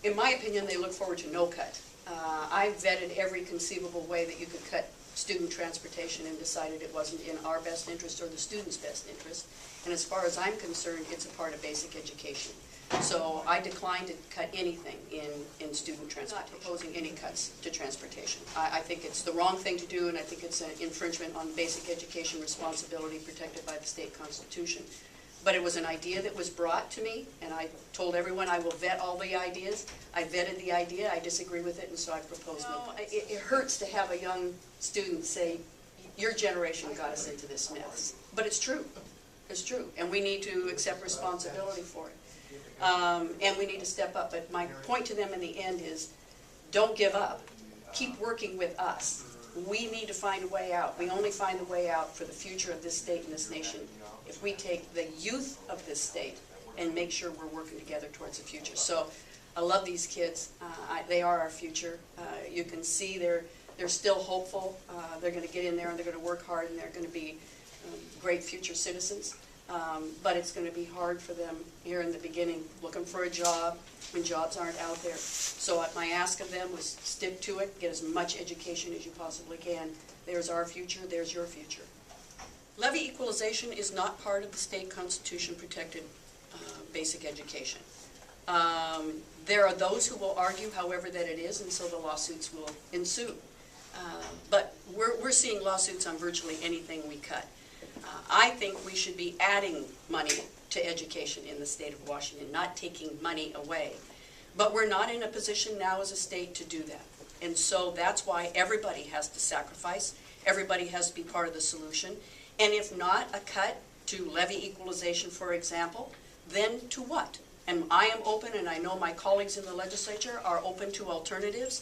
in my opinion, they look forward to no cut. I vetted every conceivable way that you could cut student transportation and decided it wasn't in our best interest or the students' best interest. And as far as I'm concerned, it's a part of basic education. So I declined to cut anything in student transportation. I'm not proposing any cuts to transportation. I think it's the wrong thing to do, and I think it's an infringement on basic education responsibility protected by the state constitution. But it was an idea that was brought to me, and I told everyone I will vet all the ideas. I vetted the idea, I disagree with it, and so I proposed it. It hurts to have a young student say, your generation got us into this mess. But it's true. It's true. And we need to accept responsibility for it. And we need to step up. But my point to them in the end is, don't give up. Keep working with us. We need to find a way out. We only find a way out for the future of this state and this nation if we take the youth of this state and make sure we're working together towards the future. So I love these kids. They are our future. You can see they're still hopeful. They're going to get in there and they're going to work hard and they're going to be great future citizens. But it's going to be hard for them here in the beginning, looking for a job when jobs aren't out there. So my ask of them was stick to it, get as much education as you possibly can. There's our future, there's your future. Levy equalization is not part of the state constitution protected basic education. There are those who will argue, however, that it is, and so the lawsuits will ensue. But we're seeing lawsuits on virtually anything we cut. I think we should be adding money to education in the state of Washington, not taking money away. But we're not in a position now as a state to do that. And so that's why everybody has to sacrifice. Everybody has to be part of the solution. And if not a cut to levy equalization, for example, then to what? And I am open, and I know my colleagues in the legislature are open to alternatives,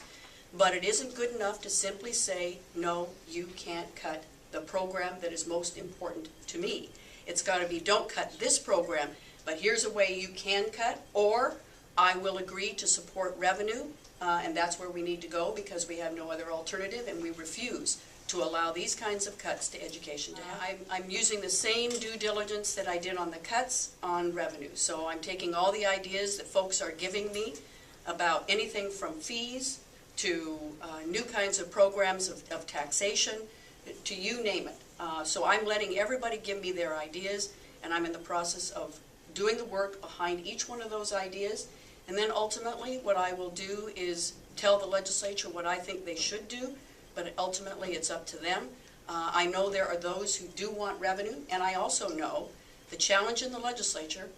but it isn't good enough to simply say, no, you can't cut the program that is most important to me. It's got to be, don't cut this program, but here's a way you can cut, or I will agree to support revenue, and that's where we need to go because we have no other alternative, and we refuse to allow these kinds of cuts to education to happen. I'm using the same due diligence that I did on the cuts on revenue. So I'm taking all the ideas that folks are giving me about anything from fees to new kinds of programs of taxation, to you name it. So I'm letting everybody give me their ideas, and I'm in the process of doing the work behind each one of those ideas. And then ultimately what I will do is tell the legislature what I think they should do, but ultimately it's up to them. I know there are those who do want revenue, and I also know the challenge in the legislature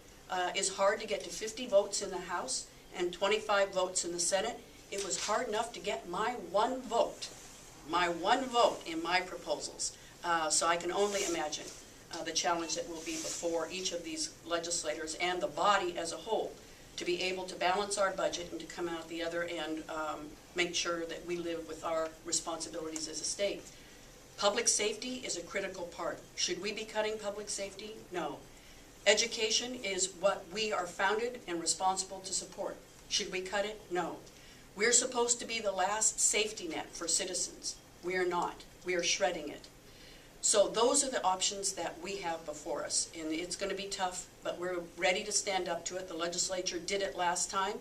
is hard to get to 50 votes in the House and 25 votes in the Senate. It was hard enough to get my one vote in my proposals. So I can only imagine the challenge that will be before each of these legislators and the body as a whole to be able to balance our budget and to come out the other end, make sure that we live with our responsibilities as a state. Public safety is a critical part. Should we be cutting public safety? No. Education is what we are founded and responsible to support. Should we cut it? No. We're supposed to be the last safety net for citizens. We are not. We are shredding it. So those are the options that we have before us, and it's going to be tough, but we're ready to stand up to it. The legislature did it last time.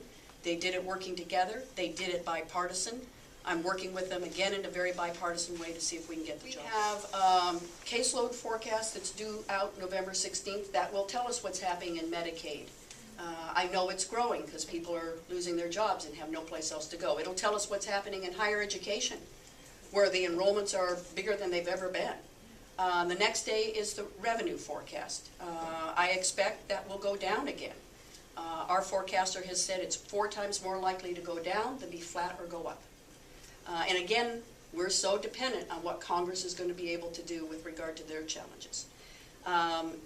They did it working together. They did it bipartisan. I'm working with them again in a very bipartisan way to see if we can get the job. We have caseload forecast that's due out November 16th. That will tell us what's happening in Medicaid. I know it's growing because people are losing their jobs and have no place else to go. It'll tell us what's happening in higher education, where the enrollments are bigger than they've ever been. The next day is the revenue forecast. I expect that will go down again. Our forecaster has said it's 4 times more likely to go down than be flat or go up. And again, we're so dependent on what Congress is going to be able to do with regard to their challenges.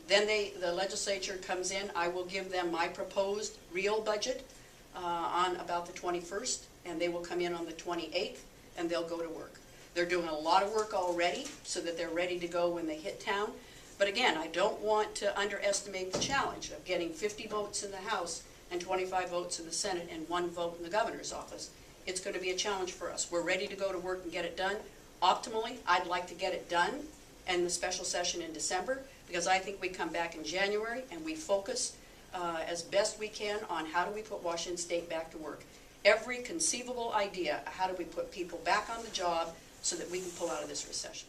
Then the legislature comes in. I will give them my proposed real budget on about the 21st, and they will come in on the 28th, and they'll go to work. They're doing a lot of work already so that they're ready to go when they hit town. But again, I don't want to underestimate the challenge of getting 50 votes in the House and 25 votes in the Senate and 1 vote in the governor's office. It's going to be a challenge for us. We're ready to go to work and get it done. Optimally, I'd like to get it done in the special session in December, because I think we come back in January and we focus as best we can on how do we put Washington State back to work. every conceivable idea, how do we put people back on the job so that we can pull out of this recession.